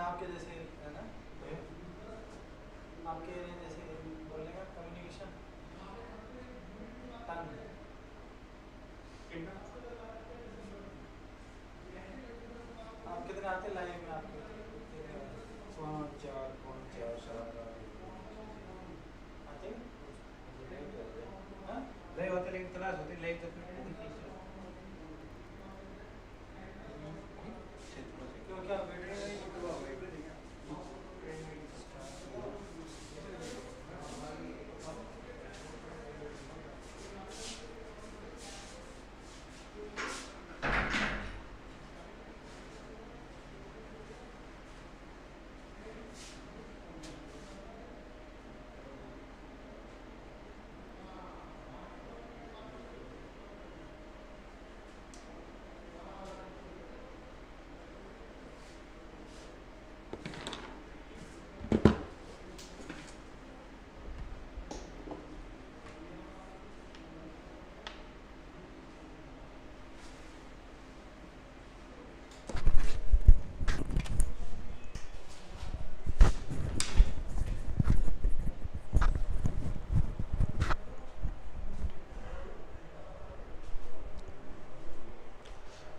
आपके जैसे है ना, आपके जैसे बोलने का कम्युनिकेशन टंग। आप कितने आते लाइव में आपके? 5 4 5 4 7 आते हैं? हाँ? लाइव होते लेकिन क्लास होती लाइव तो फिर पूरी चीज क्यों क्या वीडियो नहीं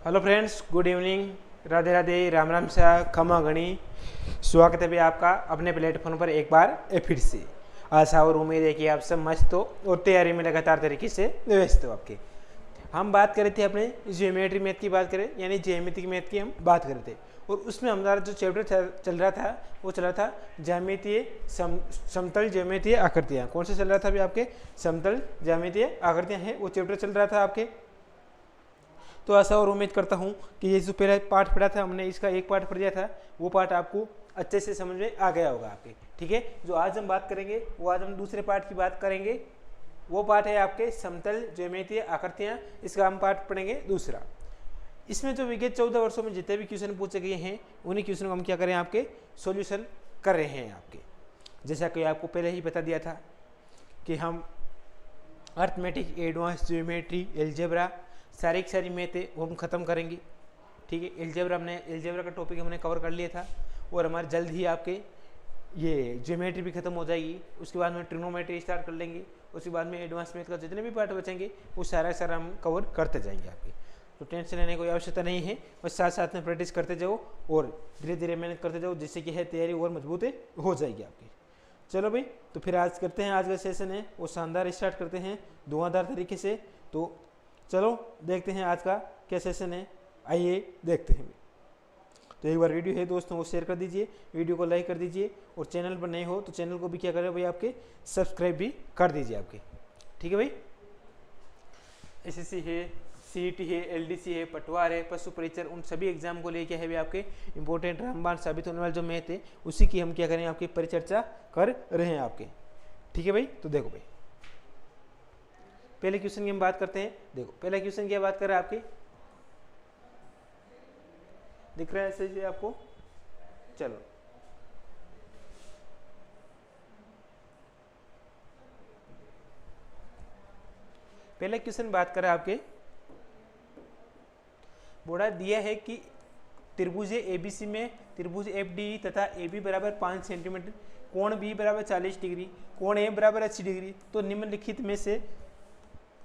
hello friends, good evening, Radhe Radhe, Ram Ram सा, खमा गणी। स्वागत है भी आपका अपने प्लेटफॉर्म पर एक बार फिर से। आशा और उम्मीद है कि आप सब मस्त हो और तैयारी में लगातार तरीके से व्यस्त हो। आपके हम बात कर रहे थे अपने ज्योमेट्री मैथ की बात करें, यानी ज्यामिति मैथ की हम बात कर रहे थे, और उसमें हमारा जो चैप्टर चल रहा था वो चल रहा था ज्यामितीय समतल ज्यामितीय आकृतियाँ। कौन सा चल रहा था अभी आपके? समतल ज्यामितीय आकृतियाँ है, वो चैप्टर चल रहा था आपके। तो ऐसा और उम्मीद करता हूँ कि ये जो पहला पार्ट पढ़ा था हमने, इसका एक पार्ट पढ़ दिया था, वो पार्ट आपको अच्छे से समझ में आ गया होगा आपके। ठीक है, जो आज हम बात करेंगे वो आज हम दूसरे पार्ट की बात करेंगे। वो पार्ट है आपके समतल ज्यामितीय आकृतियाँ, इसका हम पार्ट पढ़ेंगे दूसरा। इसमें जो विगत 14 वर्षों में जितने भी क्वेश्चन पूछे गए हैं उन्हीं क्वेश्चन को हम क्या करें, आपके सॉल्यूशन कर रहे हैं आपके। जैसा कि आपको पहले ही बता दिया था कि हम अर्थमेटिक, एडवांस ज्योमेट्री, एलजेब्रा, सारी मैथ वो हम खत्म करेंगे। ठीक है, एलजेब्रा का टॉपिक हमने कवर कर लिया था, और हमारे जल्द ही आपके ये ज्योमेट्री भी खत्म हो जाएगी। उसके बाद में ट्रिग्नोमेट्री स्टार्ट कर लेंगे। उसके बाद में एडवांस मैथ का जितने भी पार्ट बचेंगे वो सारा हम कवर करते जाएंगे आपके। तो टेंशन लेने की कोई आवश्यकता नहीं है, बस साथ साथ में प्रैक्टिस करते जाओ और धीरे धीरे मेहनत करते जाओ, जिससे कि है तैयारी और मजबूत हो जाएगी आपकी। चलो भाई, तो फिर आज करते हैं, आज का सेशन है वो शानदार स्टार्ट करते हैं धुआंधार तरीके से। तो चलो देखते हैं आज का क्या सेशन है, आइए देखते हैं। तो एक बार वीडियो है दोस्तों वो शेयर कर दीजिए, वीडियो को लाइक कर दीजिए, और चैनल पर नए हो तो चैनल को भी क्या करें भाई, आपके सब्सक्राइब भी कर दीजिए आपके। ठीक है भाई, एसएससी है, सीईटी है, एलडीसी है, पटवार है, पशु परीक्षण, उन सभी एग्जाम को लेके है भी आपके इंपॉर्टेंट रामबाण साबित होने वाले जो मैथ है उसी की हम क्या करें, आपकी परिचर्चा कर रहे हैं आपके। ठीक है भाई, तो देखो भाई पहले क्वेश्चन की हम बात करते हैं। देखो पहला क्वेश्चन की बात कर रहा है आपके, दिख रहा है ऐसे आपको? चलो पहला क्वेश्चन बात कर रहा है आपके, बोला दिया है कि त्रिभुज एबीसी में त्रिभुज एफडी तथा AB बराबर 5 सेंटीमीटर, कोण B बराबर 40 डिग्री, कोण A बराबर 80 डिग्री, तो निम्नलिखित में से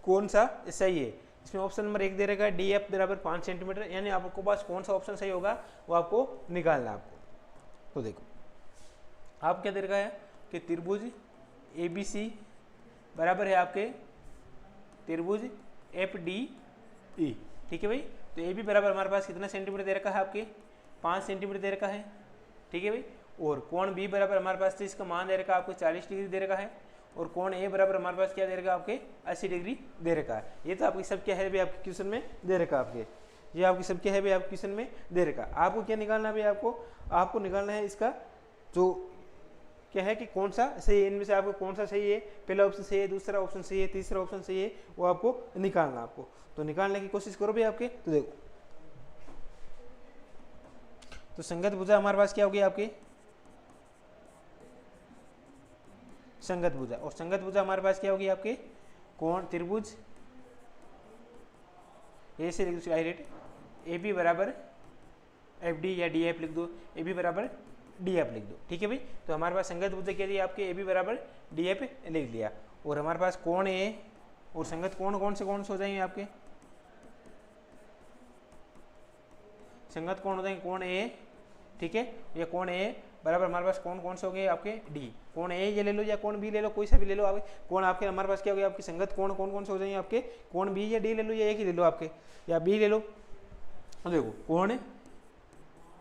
कौन सा सही है? इसमें ऑप्शन नंबर 1 दे रहेगा DF बराबर 5 सेंटीमीटर, यानी आपको पास कौन सा ऑप्शन सही होगा वो आपको निकालना आपको। तो देखो आप क्या दे रखा है कि त्रिभुज ABC बराबर है आपके त्रिभुज FDE। ठीक है भाई, तो AB बराबर हमारे पास कितना सेंटीमीटर दे रखा है, आपके 5 सेंटीमीटर दे रखा है। ठीक है भाई, और कोण B बराबर हमारे पास तो इसका मान दे रखा है आपको 40 डिग्री दे रखा है, और कोण A बराबर हमारे पास क्या दे रखा है, आपके 80 डिग्री दे रखा है। ये तो आपकी सब क्या है भाई, आपके क्वेश्चन में दे रखा है आपके, ये आपकी सब क्या है भाई, आपके क्वेश्चन में दे रखा है। आपको क्या निकालना है भाई, आपको निकालना है इसका जो क्या है कि कौन सा सही है, इनमें से आपको कौन सा सही है, पहला ऑप्शन सही है, दूसरा ऑप्शन सही है, तीसरा ऑप्शन सही है, वो आपको निकालना आपको। तो निकालने की कोशिश करो भाई आपके। तो देखो तो संगत भुजा हमारे पास क्या होगी, आपकी संगत भुजा, और संगत भुजा हमारे पास क्या होगी, आपके कोण त्रिभुज ए से डायरेक्ट AB बराबर FD या DF लिख दो, AB बराबर डी एफ लिख दो। ठीक है भाई, तो हमारे पास संगत भुजा क्या दी आपके, ए बी बराबर डी एफ लिख दिया। और हमारे पास कोण ए और संगत कोण कौन से हो जाएंगे आपके, संगत कोण हो जाएंगे कोण ए। ठीक है, ये कोण ए बराबर हमारे पास कौन से हो गए आपके डी, कोण ए ये ले लो या कोण बी ले लो, कोई सा भी ले लो आप। कोण आपके हमारे पास क्या हो गया आपकी संगत कोण कौन से हो जाएंगे आपके, कोण बी या डी ले लो या एक ही ले लो आपके, या बी ले लो। देखो कोण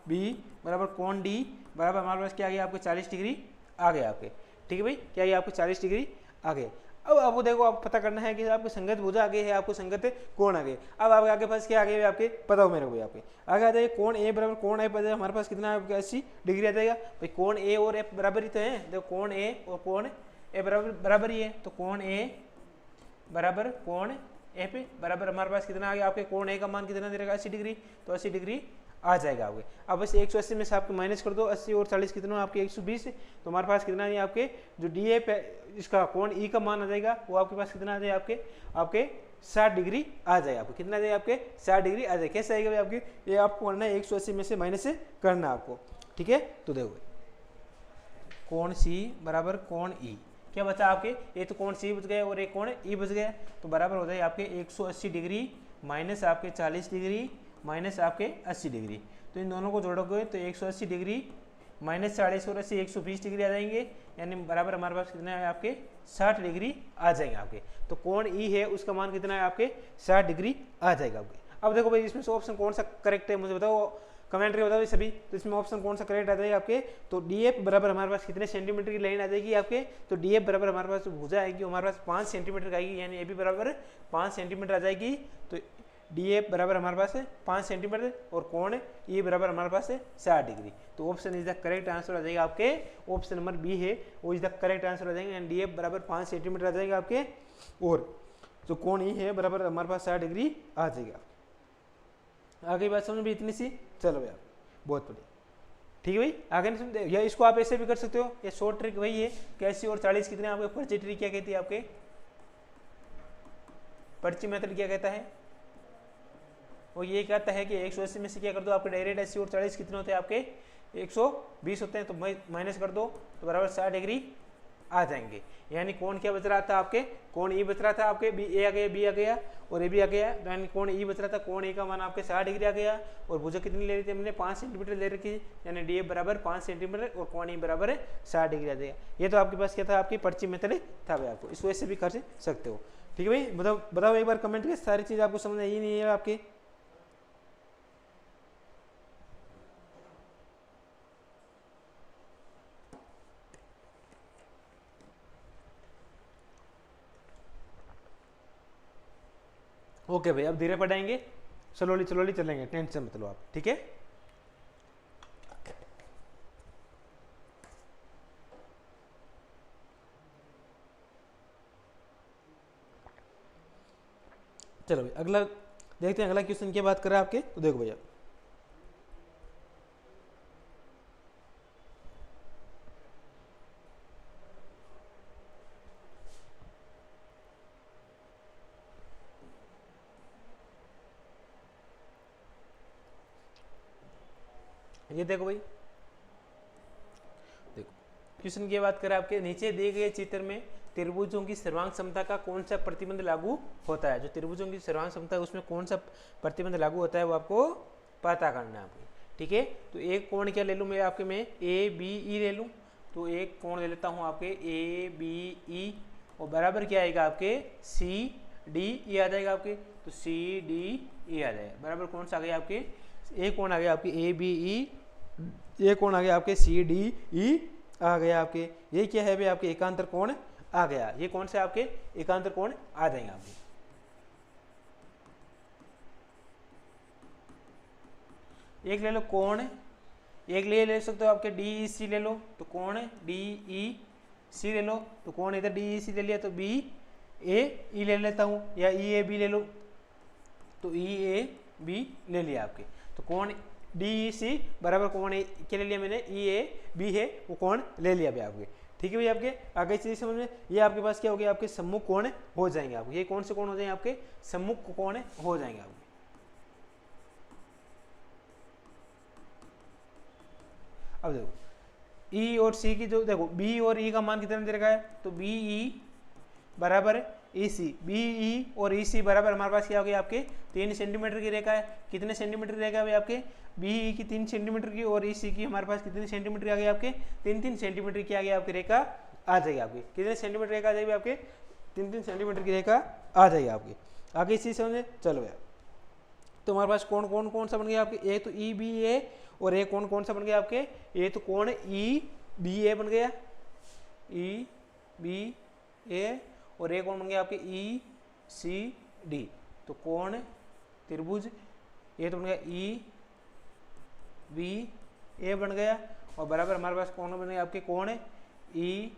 बी बराबर कोण डी बराबर हमारे पास क्या आ गया आपके 40 डिग्री आ गया आपके। ठीक है भाई, क्या आ गया आपके 40 डिग्री आ गए। अब आपको देखो आप पता करना है कि आपको संगत भुजा आगे है, आपको संगत कोण आगे। अब आपके आगे पास क्या आगे आपके पता हो मेरे को, आपके आगे आ जाएगा कोण ए बराबर कोण ए पर हमारे पास कितना है 80 डिग्री आ जाएगा भाई। कोण ए और एफ बराबर ही तो है, देखो कोण ए और कोण ए बराबर ही है, तो कोण ए बराबर कोण एफ बराबर हमारे पास कितना आ गया आपके, कोण ए का मान कितना दे रहा 80 डिग्री, तो 80 डिग्री आ जाएगा आपके। अब बस 180 में से आपके माइनस कर दो, 80 और 40 कितना आपके 120, तो हमारे पास कितना है आपके जो डी ए इसका कोण ई का मान आ जाएगा वो आपके पास कितना आ जाएगा आपके 60 डिग्री आ जाएगा। आपको कितना आ जाएगा आपके 60 डिग्री आ जाएगा। कैसे आएगा भाई आपकी, ये आपको करना है 180 में से माइनस करना आपको। ठीक है, तो देखो कोण सी बराबर कोण ई, क्या बचा आपके, ये तो कोण सी बच गया और एक कोण ई बच गया, तो बराबर हो जाएगा आपके 180 डिग्री माइनस आपके 40 डिग्री माइनस आपके 80 डिग्री। तो इन दोनों को जोड़ोगे तो 180 डिग्री माइनस 40 और 80 120 डिग्री आ जाएंगे, यानी बराबर हमारे पास कितना है आपके 60 डिग्री आ जाएंगे आपके। तो कोण ई है उसका मान कितना है आपके 60 डिग्री आ जाएगा आपके। अब देखो भाई इसमें से ऑप्शन कौन सा करेक्ट है मुझे बताओ, कमेंट करके बताओ सभी। तो इसमें ऑप्शन कौन सा करेक्ट आ जाएगा आपके, तो डी एफ बराबर हमारे पास कितने सेंटीमीटर की लाइन आ जाएगी आपके, तो डी एफ बराबर हमारे पास भुजा आएगी हमारे पास 5 सेंटीमीटर का आएगी, यानी ए बी बराबर 5 सेंटीमीटर आ जाएगी। तो डी एफ बराबर हमारे पास 5 सेंटीमीटर और कोण ई बराबर हमारे पास 60 डिग्री। तो option is the correct answer आ जाएगा आपके, ऑप्शन नंबर बी है वो इज द करेक्ट आंसर आ जाएगा, यानी डी एफ बराबर 5 सेंटीमीटर आ जाएगा आपके, और जो कोण ई है बराबर हमारे पास 60 डिग्री आ जाएगा। आगे बात समझ में इतनी सी, चलो भैया बहुत बढ़िया। ठीक है भाई, आगे नहीं समझते, या इसको आप ऐसे भी कर सकते हो, ये शॉर्ट ट्रिक वही है कि 80 और 40 कितने आपके पर्ची ट्रिक क्या कहती है आपके, पर्ची मेथड क्या कहता है, वो ये कहता है कि 180 में से क्या कर दो आपके डायरेक्ट 80 और 40 कितने होते हैं आपके 120 होते हैं, तो माइनस कर दो तो बराबर 60 डिग्री आ जाएंगे। यानी कोण क्या बच रहा था आपके, कोण ई बच रहा था आपके, बी ए आ गया, बी आ गया और ए भी आ गया, यानी कोण ई बच रहा था, कोण ए का मान आपके 60 डिग्री आ गया। और भुजा कितनी ले रही थी हमने 5 सेंटीमीटर ले रखी, यानी डी एफ बराबर 5 सेंटीमीटर और कोण ई बराबर 60 डिग्री आ जाएगा। ये तो आपके पास क्या था आपकी पर्ची मेथड था भाई, आपको इसको ऐसे भी कर सकते हो। ठीक है भाई, बताओ एक बार कमेंट करके सारी चीज़ आपको समझ आई नहीं है आपके। ओके भाई, अब धीरे पढ़ाएंगे, स्लोली चलेंगे, टेंशन मत लो आप। ठीक है, चलो भाई अगला देखते हैं, अगला क्वेश्चन क्या बात कर रहा है आपके। तो देखो भैया ये देखो भाई, देखो क्वेश्चन की बात करें आपके, नीचे दिए गए चित्र में त्रिभुजों की सर्वांग क्षमता का कौन सा प्रतिबंध लागू होता है। जो त्रिभुजों की सर्वांग क्षमता है उसमें कौन सा प्रतिबंध लागू होता है वो आपको पता करना है आपको। ठीक है, तो एक कोण क्या ले लूँ मैं आपके, में ए बी ई ले लूँ, तो एक कोण ले लेता हूँ आपके ए बी ई और बराबर क्या आएगा आपके सी डी ई आ जाएगा आपके, तो सी डी ई आ जाएगा बराबर कौन सा आ गया आपके, एक कोण आ गया आपके ए बी ई, एक कोण आ गया आपके सी डी ई आ गया आपके। ये क्या है भाई आपके एकांतर कोण आ गया, ये कौन से आपके एकांतर कोण आ जाएंगे आपके। एक ले लो कोण, एक ले सकते हो आपके डी ई सी ले लो, तो कोण डी ई सी ले लो, तो कोण इधर डी ई सी ले लिया, तो बी ए ई ले लेता हूँ, या ई ए बी ले लो, तो ई ए बी ले लिया आपके। तो कोण डी ई सी बराबर कोण क्या ले लिया मैंने, ई ए बी है वो कोण ले लिया भाई आपके। ठीक है भाई, आपके आगे चीज समझ में, ये आपके पास क्या हो गया आपके सम्मुख कोण हो जाएंगे आपके। ये कौन से कोण हो जाएंगे आपके, सम्मुख कोण हो जाएंगे आपके। अब देखो ई और सी की जो देखो बी और ई का मान कितना दे रखा है, तो बी ई बराबर ई सी, बी ई और ई सी बराबर हमारे पास क्या हो गया आपके 3 सेंटीमीटर की रेखा है। कितने सेंटीमीटर की रेखा है भाई आपके, बी ई की 3 सेंटीमीटर की और ई सी की हमारे पास कितने सेंटीमीटर आ गई आपके 3-3 सेंटीमीटर की आ गई आपकी रेखा आ जाएगी। आपकी कितने सेंटीमीटर रेखा आ जाएगी आपके 3-3 सेंटीमीटर की रेखा आ जाएगी आपकी। आगे इसी समझे, चलो यार। तो हमारे पास कौन कौन कौन सा बन गया आपके, ए तो ई बी ए, और ए कौन कौन सा बन गया आपके, ए तो कौन ई बी ए बन गया, ई बी ए, और ए कौन बन गया आपके ई सी डी। तो कौन त्रिभुज ये तो बन गया ई बी ए बन गया, और बराबर हमारे पास कौन बन गया आपके कौन ई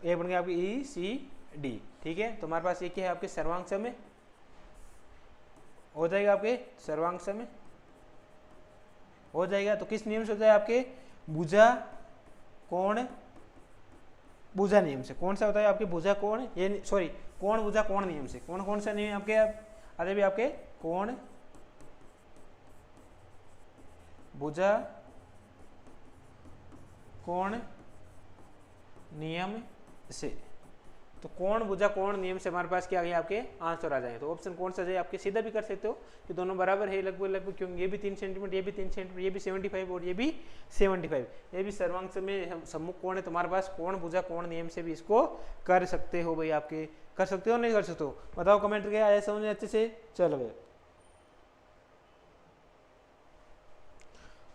ए बन गया आपके ई सी डी। ठीक है, तो हमारे पास ये क्या है आपके सर्वांग समय हो जाएगा, आपके सर्वांग समय हो जाएगा। तो किस नियम से हो जाएगा आपके भुजा कोण भुजा नियम से। कौन सा होता है आपके भुजा कोण, ये सॉरी कोण भुजा कोण नियम से। कौन कौन सा नियम आपके अरे भी आपके कोण भुजा कोण नियम से। तो कोण भुजा कोण नियम से हमारे पास क्या आ गया आपके आंसर आ जाए। तो ऑप्शन कौन सा है आपके, सीधा भी कर सकते हो कि दोनों बराबर है लगभग लगभग, क्योंकि ये भी 3 सेंटीमीटर, ये भी 3 सेंटीमीटर, ये भी 75 और ये भी 75, ये भी सर्वांग में सम्मुख कोण है। तुम्हारे पास कोण भुजा कोण नियम से भी इसको कर सकते हो भाई, आपके कर सकते हो नहीं कर सकते हो, बताओ कमेंट करके आया समझ अच्छे से। चलो भाई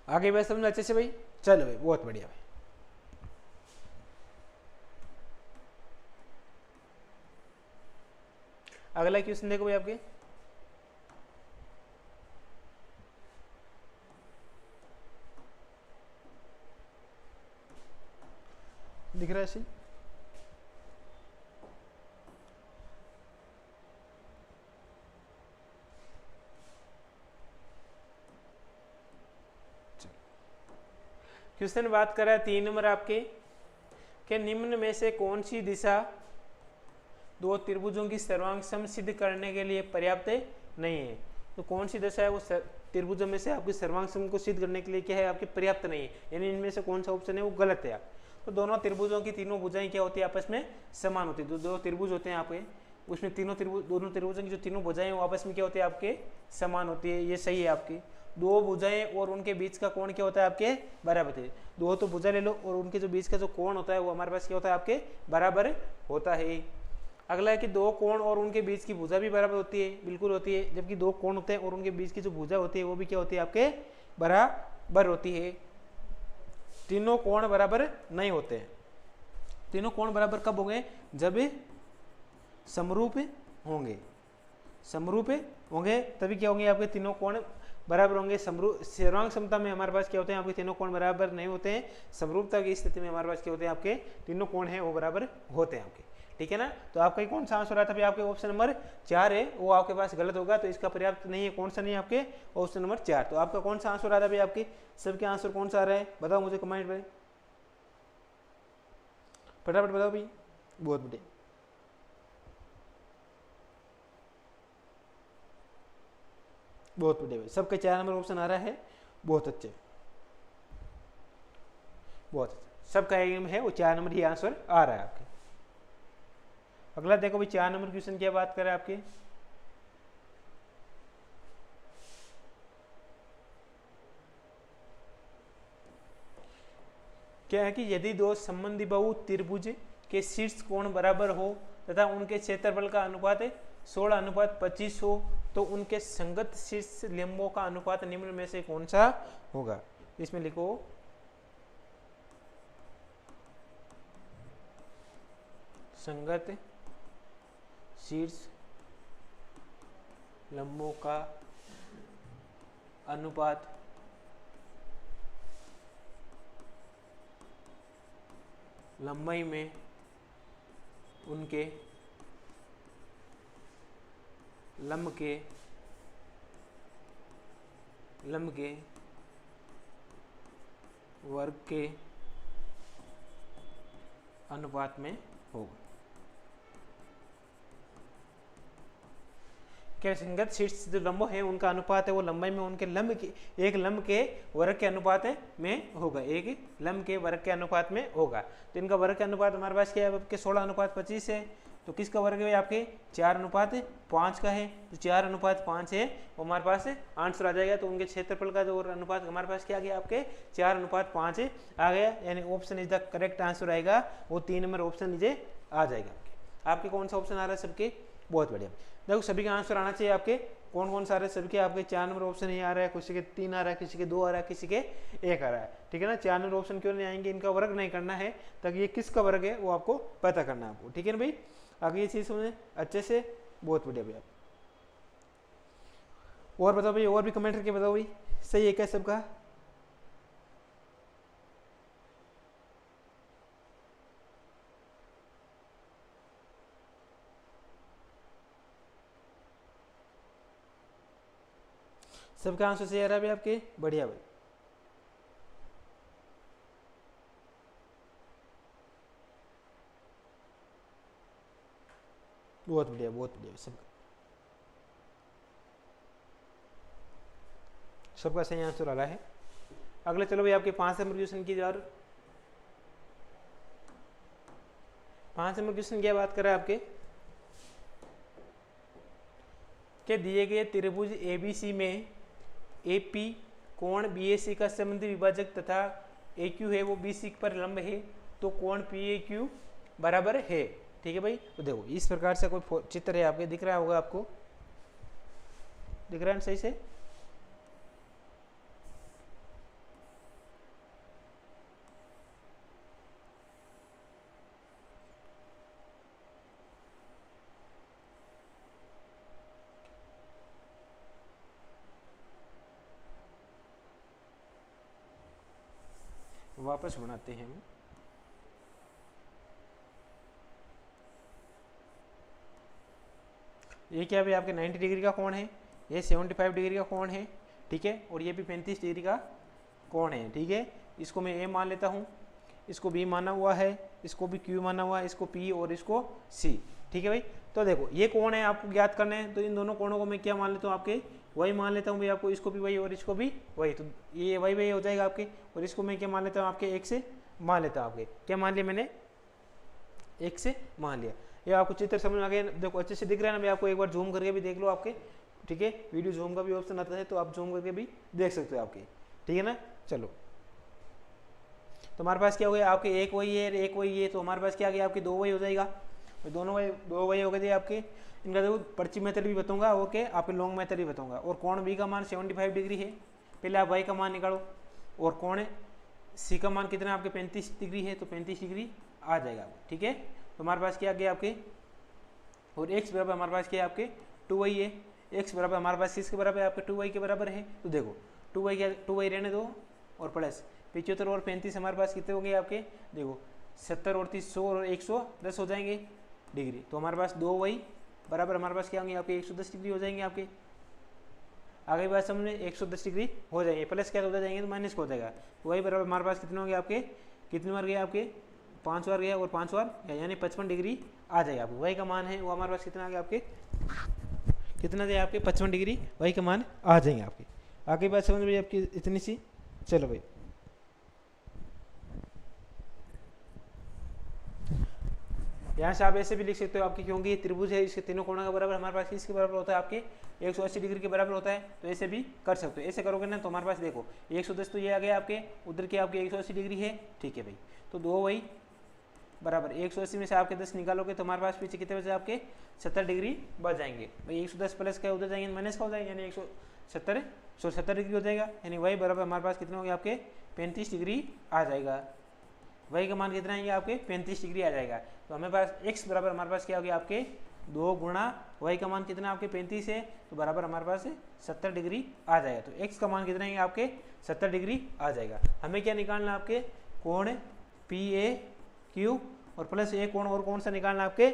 आगे भाई समझ अच्छे से भाई, चलो भाई बहुत बढ़िया भाई। अगला क्वेश्चन देखो भाई आपके, दिख रहा है सी, क्वेश्चन बात कर रहा है 3 नंबर आपके के निम्न में से कौन सी दिशा दो त्रिभुजों की सर्वांग सम सिद्ध करने के लिए पर्याप्त नहीं है। तो कौन सी दिशा है वो त्रिभुजों में से आपकी सर्वांग सम को सिद्ध करने के लिए क्या है आपकी पर्याप्त नहीं है, यानी इनमें से कौन सा ऑप्शन है वो गलत है। तो दोनों त्रिभुजों की तीनों भुजाएं क्या होती है आपस में समान होती है। दो त्रिभुज होते हैं आपके, उसमें दोनों त्रिभुजों की जो तीनों भुजाएं वो आपस में क्या होती है आपके समान होती है, ये सही है आपकी। दो भुजाएं और उनके बीच का कोण क्या होता है आपके बराबर है। दो तो भुजा ले लो और उनके जो बीच का जो कोण होता है वो हमारे पास क्या होता है आपके बराबर होता है। अगला है कि दो कोण और उनके बीच की भुजा भी बराबर होती है, बिल्कुल होती है। जबकि दो कोण होते हैं और उनके बीच की जो भुजा होती है वो भी क्या होती है आपके बराबर होती है। तीनों कोण बराबर नहीं होते हैं। तीनों कोण बराबर कब होंगे, जब समरूप होंगे, समरूप होंगे तभी क्या होंगे आपके तीनों कोण बराबर होंगे। सर्वांग समता में हमारे पास क्या होते हैं आपके तीनों कोण बराबर नहीं होते हैं। समरूपता की स्थिति में हमारे पास क्या होते हैं आपके तीनों कोण हैं वो बराबर होते हैं आपके, ठीक है ना। तो आपका कौन सा आंसर आता है आपके ऑप्शन नंबर 4 है, वो आपके पास गलत होगा, तो इसका पर्याप्त नहीं है। कौन सा नहीं है आपके ऑप्शन नंबर 4। तो आपका कौन सा आंसर आ रहा है आपके सबके आंसर कौन सा आ रहा है बताओ मुझे कमेंट में, फटाफट बताओ भाई, बहुत बढ़िया। बहुत बढ़िया भाई, सबके 4 नंबर ऑप्शन आ रहा है, बहुत अच्छे, बहुत अच्छा। सबका एम है वो 4 नंबर ही आंसर आ रहा है आपके। अगला देखो भाई 4 नंबर क्वेश्चन क्या बात कर रहा है आपके, क्या है कि यदि दो संबंधी बहु त्रिभुज के शीर्ष कोण बराबर हो तथा उनके क्षेत्रफल का अनुपात 16:25 हो तो उनके संगत शीर्ष लंबों का अनुपात निम्न में से कौन सा होगा। इसमें लिखो संगत शीर्ष लंबों का अनुपात लंबाई में उनके लंब के वर्ग के अनुपात में होगा। क्या संगत शीर्ष जो लंब है उनका अनुपात है वो लंबाई में उनके लंब के एक लंब के वर्ग के अनुपात में होगा, एक लंब के वर्ग के अनुपात में होगा। तो इनका वर्ग के अनुपात हमारे पास क्या है आपके 16:25 है। तो किसका वर्ग है आपके 4:5 का है। तो 4:5 है वो हमारे पास आंसर आ जाएगा। तो उनके क्षेत्रफल का जो अनुपात हमारे पास क्या आ गया आपके 4:5 आ गया, यानी option is the correct answer आएगा, वो 3 नंबर ऑप्शन नीचे आ जाएगा। आपके कौन सा ऑप्शन आ रहा है सबके, बहुत बढ़िया। देखो सभी का आंसर आना चाहिए आपके, कौन कौन सा आ रहा है सबके आपके 4 नंबर ऑप्शन ही आ रहा है, किसी के 3 आ रहा है, किसी के 2 आ रहा है, किसी के 1 आ रहा है, ठीक है ना। 4 नंबर ऑप्शन क्यों नहीं आएंगे, इनका वर्ग नहीं करना है, ताकि ये किसका वर्ग है वो आपको पता करना है आपको, ठीक है ना भाई। आगे ये चीज समझे अच्छे से, बहुत बढ़िया भैया। और बताओ भाई, और भी कमेंट करके बताओ भाई, सही है क्या सबका। सबका आंसर सही आ रहा है भाई आपके, बढ़िया भाई। बहुत बढ़िया, बहुत बढ़िया। सबका सही आंसर आ रहा है। अगले चलो भाई आपके 5 नंबर क्वेश्चन की, और 5 नंबर क्वेश्चन क्या बात कर रहा है आपके, के दिए गए त्रिभुज एबीसी में एपी कोण बीएसी का संबंधी विभाजक तथा AQ है वो BC पर लंब है, तो कोण PAQ बराबर है, ठीक है भाई। तो देखो इस प्रकार से कोई चित्र है आपके, दिख रहा होगा आपको, दिख रहा है सही से। वापस बनाते हैं हम। ये क्या भाई आपके 90 डिग्री का कोण है, ये 75 डिग्री का कोण है, ठीक है, और ये भी 35 डिग्री का कोण है, ठीक है। इसको मैं A मान लेता हूँ, इसको B माना हुआ है, इसको भी Q माना हुआ है, इसको P और इसको C, ठीक है भाई। तो देखो ये कोण है, आपको ज्ञात करना है, तो इन दोनों कोणों को मैं क्या मान लेता हूँ आपके वही मान लेता हूँ भाई आपको, इसको भी वही और इसको भी वही, तो ये वही वही हो जाएगा आपके। और इसको मैं क्या मान लेता हूँ आपके 1 से मान लेता हूँ आपके, क्या मान लिया मैंने 1 से मान लिया। ये आपको चित्र समझ में आ गया, देखो अच्छे से दिख रहा है ना भाई आपको, एक बार जूम करके भी देख लो आपके, ठीक है। वीडियो जूम का भी ऑप्शन आता है, तो आप जूम करके भी देख सकते हो आपके, ठीक है ना। चलो तो हमारे पास क्या हो गया आपके, एक वही है एक वही है, तो हमारे पास क्या आ गया आपके 2 वही हो जाएगा, दोनों वही 2 वही हो गए आपके। इनका देखो पर्ची मेथड भी बताऊंगा, ओके, आपके लॉन्ग मेथड भी बताऊंगा। और कोण बी का मान 75 डिग्री है, पहले आप वाई का मान निकालो, और कोण सी का मान कितना आपके 35 डिग्री है, तो 35 डिग्री आ जाएगा, ठीक है। तो हमारे पास क्या आ गया आपके, और एक्स बराबर हमारे पास क्या है आपके 2y है, एक्स बराबर हमारे पास किसके बराबर है आपके 2y के बराबर है। तो देखो 2y क्या 2y रहने दो, और प्लस 75 और 35 हमारे पास कितने हो गए आपके, देखो 70 और 30 100 और 110 हो जाएंगे डिग्री। तो हमारे पास 2y बराबर हमारे पास क्या होंगे आपके 110 डिग्री हो जाएंगे आपके। आगे बात समझ 110 डिग्री हो जाएंगे, प्लस क्या हो जाएंगे तो माइनस का हो जाएगा। तो y बराबर हमारे पास कितने होंगे आपके, कितने बार गए आपके 5 बार गया, और 5 बार यानी 55 डिग्री आ जाएगा आपको। y का मान है वो हमारे पास कितना आ गया आपके, कितना दे आपके 55 डिग्री y का मान आ जाएंगे आपके। आगे बात समझ भाई आपकी इतनी सी। चलो भाई यहाँ से आप ऐसे भी लिख सकते हो आपकी, क्योंकि ये त्रिभुज है, इसके तीनों कोणों के बराबर हमारे पास किसके बराबर होता है आपके 180 डिग्री के बराबर होता है। तो ऐसे भी कर सकते हो, ऐसे करोगे ना तो हमारे पास देखो 110 तो ये आ गया आपके, उधर के आपके 180 डिग्री है, ठीक है भाई। तो 2 वही बराबर 180 में से आपके 10 निकालोगे तो हमारे पास पीछे कितने बचे आपके 70 डिग्री बच जाएंगे भाई। 110 प्लस का उधर जाएंगे माइनस का हो जाएगा, यानी 170 डिग्री हो जाएगा, यानी वही बराबर हमारे पास कितने हो गए आपके 35 डिग्री आ जाएगा। वही का मान कितना आएंगे आपके 35 डिग्री आ जाएगा। तो हमारे पास x बराबर हमारे पास क्या हो गया आपके 2 गुणा y का मान कितना आपके 35 है, तो बराबर हमारे पास 70 डिग्री आ जाएगा। तो x का मान कितना है आपके 70 डिग्री आ जाएगा। हमें क्या निकालना आपके कोण PAQ और प्लस एक कोण और कौन सा निकालना आपके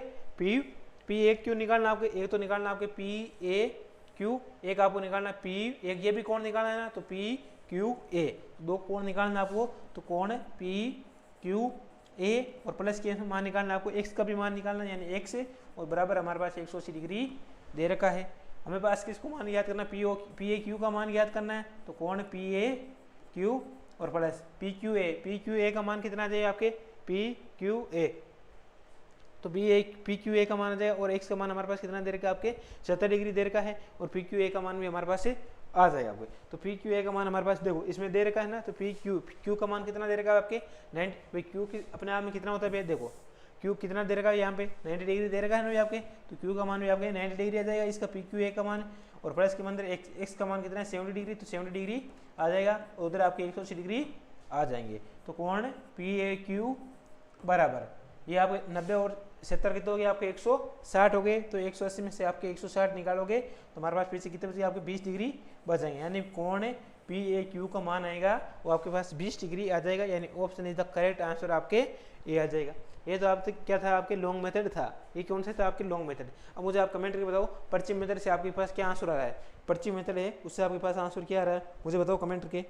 PAQ निकालना आपके, एक तो निकालना आपके PAQ, एक आपको निकालना P, एक ये भी कोण निकालना है ना, तो PQA, 2 कोण निकालना आपको, तो कोण PQA और प्लस के मान निकालना आपको, x का भी मान निकालना यानी x, और बराबर हमारे पास 180 डिग्री दे रखा है। हमें पास किसको मान याद करना, पी ए क्यू का मान याद करना है। तो कोण पी ए क्यू और प्लस पी क्यू ए का मान कितना आ जाएगा आपके पी क्यू ए, तो पी क्यू ए का मान आ जाएगा और एक्स का मान हमारे पास कितना देर का आपके 70 डिग्री देर का है और पी क्यू ए का मान भी हमारे पास से आ जाएगा आपको। तो पी क्यू ए का मान हमारे पास देखो इसमें देर का है ना, तो पी क्यू का मान कितना देर का है आपके 90, भाई क्यू की अपने आप में कितना होता है भैया, देखो क्यू कितना देर का है यहाँ पे 90 डिग्री देर का है ना भाई आपके, तो क्यू का मान भी आपके 90 डिग्री आ जाएगा, इसका पी क्यू ए का मान और प्लस के अंदर एक्स का मान कितना है 70 डिग्री, तो 70 डिग्री आ जाएगा, उधर आपके 180 डिग्री आ जाएंगे। तो कोण पी ए क्यू बराबर ये आपके 90 और 70 कितने हो गए आपके 160 हो गए, तो 180 में से आपके 160 निकालोगे तो हमारे पास पीछे कितने बचे आपके 20 डिग्री बचेंगे, यानी कोण पी ए क्यू का मान आएगा वो आपके पास 20 डिग्री आ जाएगा, यानी option is the correct answer आपके ए आ जाएगा। ये तो आपके क्या था आपके लॉन्ग मेथड था, ये कौन सा था आपके लॉन्ग मेथड। अब मुझे आप कमेंट करके बताओ पर्ची मेथड से आपके पास क्या आंसर आ रहा है, पर्ची मेथड है उससे आपके पास आंसर क्या आ रहा है मुझे बताओ कमेंट करके,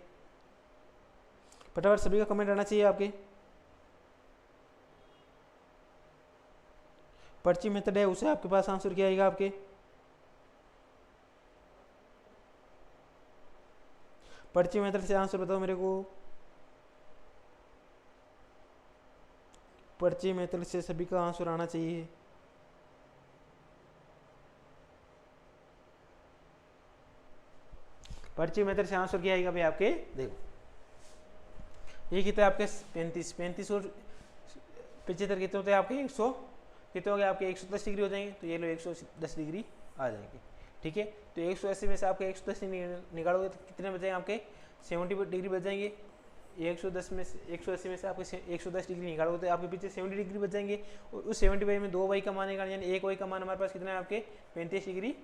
फटाफट सभी का कमेंट आना चाहिए आपके। पर्ची मेथड है उससे आपके पास आंसर क्या आएगा आपके, पर्ची मेथड से आंसर बताओ मेरे को, पर्ची मेथड से सभी का आंसर आना चाहिए। पर्ची मेथड से आंसर क्या आएगा भाई आपके, देखो ये कितना आपके 35 और 75 कितने होते हैं आपके 100 कितने हो गए आपके 110 डिग्री हो जाएंगे, तो ये लो 110 डिग्री आ जाएंगे, ठीक है। तो 180 में से आपके 110 निकालोगे तो कितने बचेंगे आपके 70 डिग्री बच जाएंगे, 110 में से 180 में से आपके 110 डिग्री निकालोगे तो आपके पीछे 70 डिग्री बच जाएंगे, और उस 70 में 2 वाई का मान निकालना, यानी 1 वाई का मान हमारे पास कितना है आपके 35 डिग्री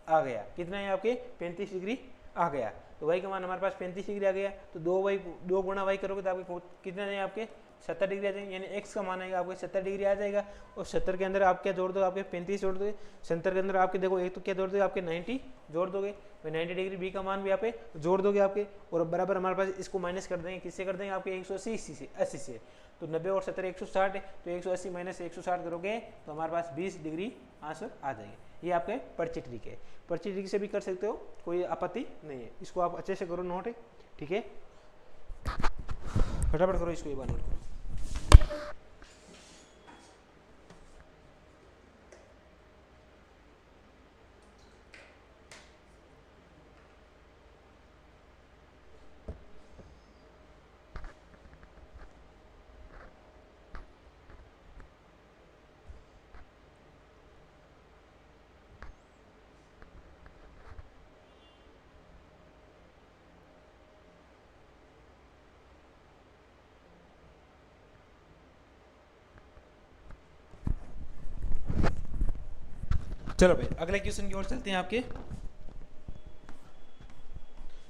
आ गया, कितना है आपके 35 डिग्री आ गया, तो वाई का मान हमारे पास 35 डिग्री आ गया, तो 2 गुणा वाई करोगे तो आपके कितना है आपके 70 डिग्री आ जाएंगे, यानी एक्स का मान आएगा आपके 70 डिग्री आ जाएगा, और 70 के अंदर आप क्या जोड़ दो आपके 35 जोड़ दोगे, 70 के अंदर आपके देखो एक तो क्या जोड़ दोगे आपके 90 जोड़ दोगे, तो 90 डिग्री बी का मान भी यहाँ पे जोड़ दोगे आपके, और बराबर हमारे पास इसको माइनस कर देंगे, किससे कर देंगे आपके 180 से, तो 90 और 70 160 है, तो 180 माइनस 160 करोगे तो हमारे पास 20 डिग्री आंसर आ जाएगा। ये आपके पर्ची ट्रिक है, पर्ची ट्रिक से भी कर सकते हो, कोई आपत्ति नहीं है, इसको आप अच्छे से करो नोट, ठीक है, फटाफट करो इसको, ये बार नोट करो। चलो भाई अगले क्वेश्चन की ओर चलते हैं, आपके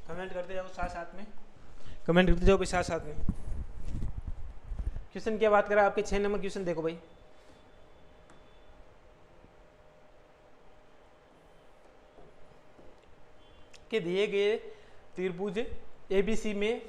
कमेंट करते जाओ साथ साथ में, कमेंट करते जाओ भाई साथ साथ में। क्वेश्चन क्या बात करा आपके 6 नंबर क्वेश्चन देखो भाई, कि दिए गए त्रिभुज एबीसी में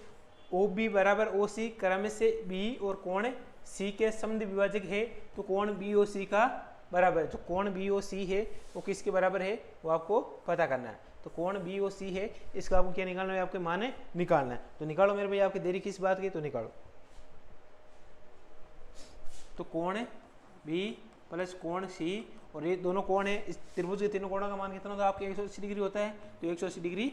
ओ बी बराबर ओ सी क्रम से बी और कोण सी के समद्विभाजक है, तो कोण बी ओ सी का बराबर है, जो कोण बी ओ सी है वो किसके बराबर है वो आपको पता करना है। तो कोण बी ओ सी है, इसका आपको क्या निकालना है, आपके माने निकालना है, तो निकालो मेरे भाई, आपकी देरी किस बात की, तो निकालो। तो कोण बी प्लस कोण सी, और ये दोनों कोण है, इस त्रिभुज के तीनों कोणों का मान कितना होता है आपके 180 डिग्री होता है, तो 180 डिग्री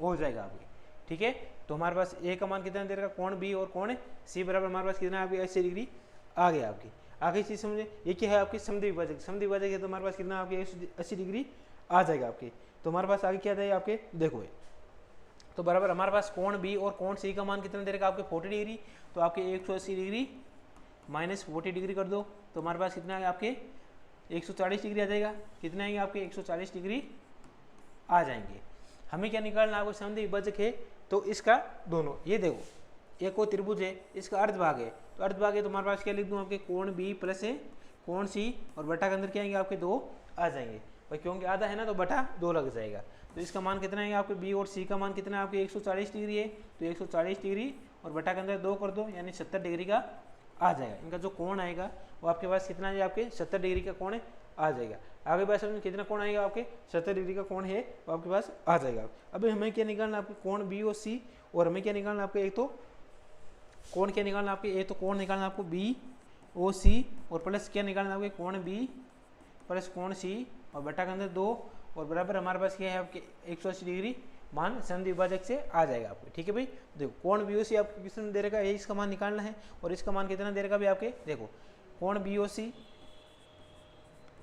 हो जाएगा आपके, ठीक है। तो हमारे पास ए का मान कितना देर का, कोण बी और कोण सी बराबर हमारे पास कितना है आपकी 80 डिग्री आ गया आपकी। आगे चीज समझे, ये क्या है आपकी समद्विभाजक, समद्विभाजक है तो हमारे पास कितना आपकी 80 डिग्री आ जाएगा आपके। तो हमारे पास आगे क्या जाएगा आपके, देखो ये तो बराबर हमारे पास कोण बी और कोण सी का मान कितना देर का आपके 40 डिग्री, तो आपके 180 डिग्री माइनस 40 डिग्री कर दो, तो हमारे पास कितना है आपके 140 डिग्री आ जाएगा, कितना आएंगे आपके 140 डिग्री आ जाएंगे। हमें क्या निकालना, आपको समद्विभाजक है तो इसका दोनों, ये देखो एक और त्रिभुज है, इसका अर्धभाग है, तो अर्धभाग है तो हमारे पास क्या लिख दूं आपके कोण बी प्लस है कोण सी, और बटा के अंदर क्या आएंगे आपके 2 आ जाएंगे भाई, क्योंकि आधा है ना तो बटा 2 लग जाएगा। तो इसका मान कितना है आपके बी और सी का मान कितना है आपके 140 डिग्री है, तो 140 डिग्री और बटा के अंदर 2 कर दो, यानी 70 डिग्री का आ जाएगा। इनका जो कोण आएगा वो आपके पास कितना है, आपके 70 डिग्री का कोण आ जाएगा। आगे बात समझ कितना कोण आएगा आपके 70 डिग्री का कोण है वो आपके पास आ जाएगा। अभी हमें क्या निकालना आपके कोण बी ओ सी, और हमें क्या निकालना आपके एक तो कोण क्या निकालना आपके एक तो कोण निकालना आपको बी ओ सी, और प्लस क्या निकालना आपके कोण बी प्लस कोण सी, और बटा के अंदर 2, और बराबर हमारे पास क्या है आपके 180 डिग्री मान संधि विभाजक से आ जाएगा आपके। ठीक है भाई, देखो कोण बी ओ सी आपको किसने दे रखा है, इसका मान निकालना है, और इसका मान कितना दे रखा है आपके, देखो कोण बी ओ सी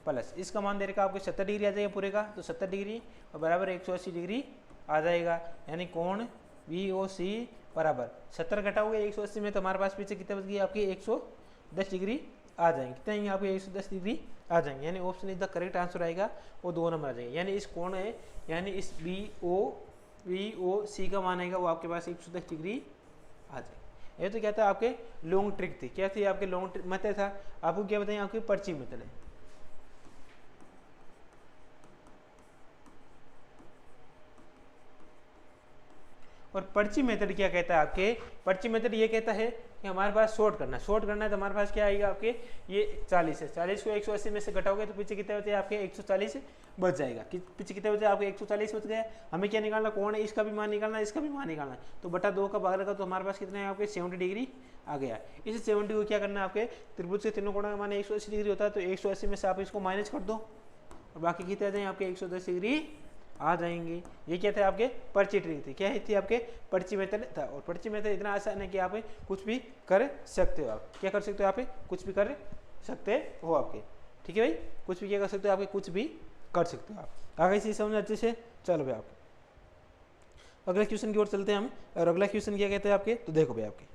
प्लस इसका मान दे रखा आपके 70 डिग्री आ जाएगा पूरे का, तो 70 डिग्री और बराबर 180 डिग्री आ जाएगा। यानी कोण बी ओ सी बराबर 70 घटाओगे 180 में, तो हमारे पास पीछे कितने बच गए आपकी 110 डिग्री आ जाएंगे। कितने आएंगे आपके 110 डिग्री आ जाएंगे। यानी option is the correct answer आएगा, वो 2 नंबर आ जाएंगे। यानी इस कोण है, यानी इस बी ओ सी का मान आएगा वो आपके पास 110 डिग्री आ जाएगा। ये तो क्या था आपके लॉन्ग ट्रिक थी, क्या थी आपके लॉन्ग ट्रिक मेथड था। आपको क्या बताएं, आपकी पर्ची मेथड है। और पर्ची मेथड क्या कहता है आपके, पर्ची मेथड ये कहता है कि हमारे पास शॉर्ट करना है, तो हमारे पास क्या आएगा आपके ये 40 है, 40 को 180 में से घटाओगे तो पीछे कितने बचे आपके 140 बच जाएगा। पीछे कितने बचे आपके 140 बच गया। हमें क्या निकालना, कौन है इसका भी मान निकालना, इसका भी मान निकालना, तो बटा 2 का भाग लगा, तो हमारे पास कितने आपके 70 डिग्री आ गया। इस 70 को क्या करना है आपके, त्रिभुज के तीनों कोणों का मान 180 डिग्री होता है, तो 180 में से आप इसको माइनस कर दो, और बाकी कितने आ जाए आपके 110 डिग्री आ जाएंगे। ये क्या थे आपके पर्ची ट्रिक थी, क्या थी आपके पर्ची मेथड था। और पर्ची मेथड इतना आसान है कि आप कुछ भी कर सकते हो। आप क्या कर सकते हो, आप कुछ भी कर सकते हो आपके। ठीक है भाई, कुछ भी क्या कर सकते हो, आपके कुछ भी कर सकते हो आप। आगे इसी समझ अच्छे से चलो भाई। आप अगले क्वेश्चन की ओर चलते हैं हम। और अगला क्वेश्चन क्या कहते हैं आपके, तो देखो भाई आपके